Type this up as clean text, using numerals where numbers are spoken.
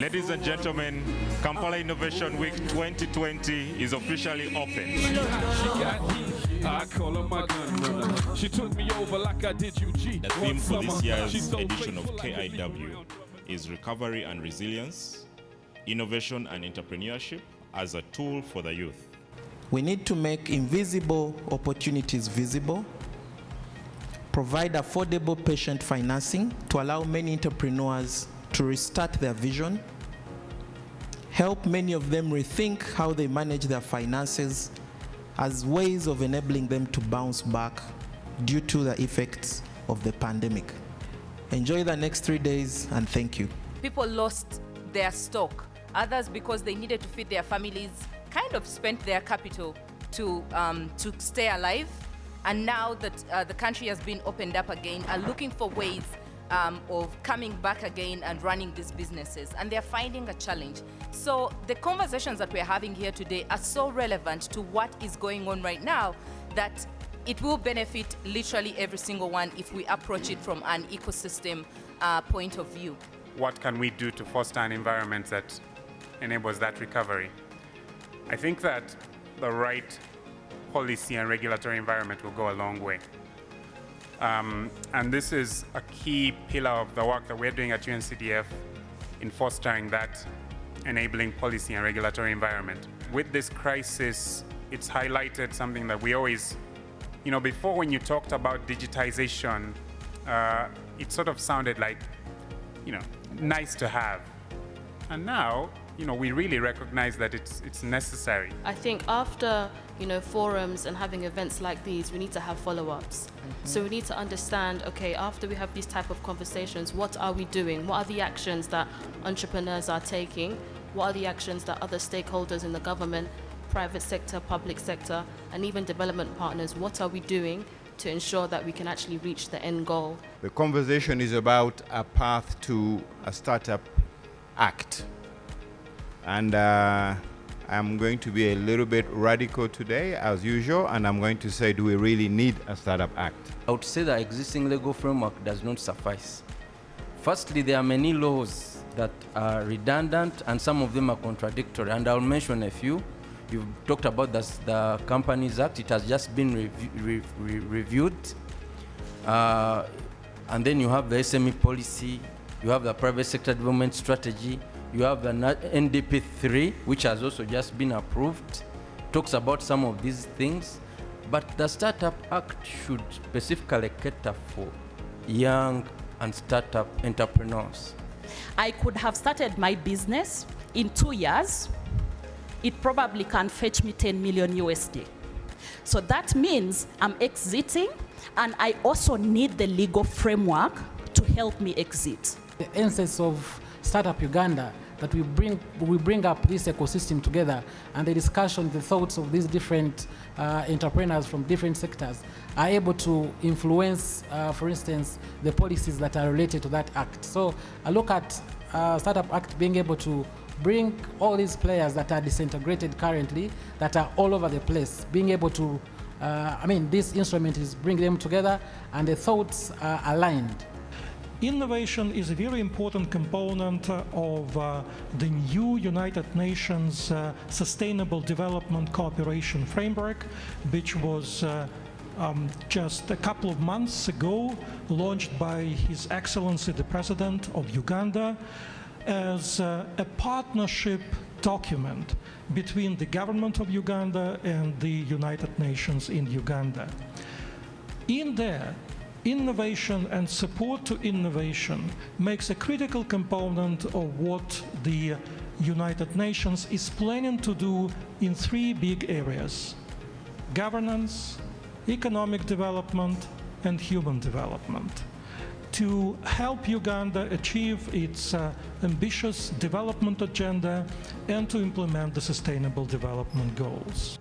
Ladies and gentlemen, Kampala Innovation Week 2020 is officially open. I call her my gun runner. She took me over like I did UG. The theme for this year's edition of KIW is Recovery and Resilience, Innovation and Entrepreneurship as a tool for the youth. We need to make invisible opportunities visible, provide affordable patient financing to allow many entrepreneurs to restart their vision, help many of them rethink how they manage their finances as ways of enabling them to bounce back due to the effects of the pandemic. Enjoy the next 3 days and thank you. People lost their stock. Others, because they needed to feed their families, kind of spent their capital to stay alive. And now that the country has been opened up again, are looking for ways of coming back again and running these businesses, and they're finding a challenge. So the conversations that we're having here today are so relevant to what is going on right now that it will benefit literally every single one if we approach it from an ecosystem point of view. What can we do to foster an environment that enables that recovery? I think that the right policy and regulatory environment will go a long way. And this is a key pillar of the work that we're doing at UNCDF in fostering that enabling policy and regulatory environment. With this crisis, it's highlighted something that we always, before when you talked about digitization, it sort of sounded like, nice to have. And now, we really recognize that it's necessary. I think after, forums and having events like these, we need to have follow-ups. So we need to understand, okay, after we have these type of conversations, what are we doing? What are the actions that entrepreneurs are taking? What are the actions that other stakeholders in the government, private sector, public sector, and even development partners, what are we doing to ensure that we can actually reach the end goal? The conversation is about a path to a startup act. And I'm going to be a little bit radical today, as usual, and I'm going to say, do we really need a startup act? I would say the existing legal framework does not suffice. Firstly, there are many laws that are redundant and some of them are contradictory, and I'll mention a few. You've talked about the Companies Act. It has just been reviewed. And then you have the SME policy, you have the private sector development strategy, you have the NDP 3, which has also just been approved, talks about some of these things, but the Startup Act should specifically cater for young and startup entrepreneurs. I could have started my business in 2 years. It probably can fetch me 10 million USD. So that means I'm exiting, and I also need the legal framework to help me exit. The essence of Startup Uganda, that we bring up this ecosystem together, and the discussion, the thoughts of these different entrepreneurs from different sectors are able to influence, for instance, the policies that are related to that act. So I look at Startup Act being able to bring all these players that are disintegrated currently, that are all over the place, being able to, this instrument is bringing them together and the thoughts are aligned. Innovation is a very important component of the new United Nations Sustainable Development Cooperation Framework, which was just a couple of months ago launched by His Excellency the President of Uganda as a partnership document between the government of Uganda and the United Nations in Uganda. In there, innovation and support to innovation makes a critical component of what the United Nations is planning to do in 3 big areas: governance, economic development, and human development, to help Uganda achieve its ambitious development agenda and to implement the Sustainable Development Goals.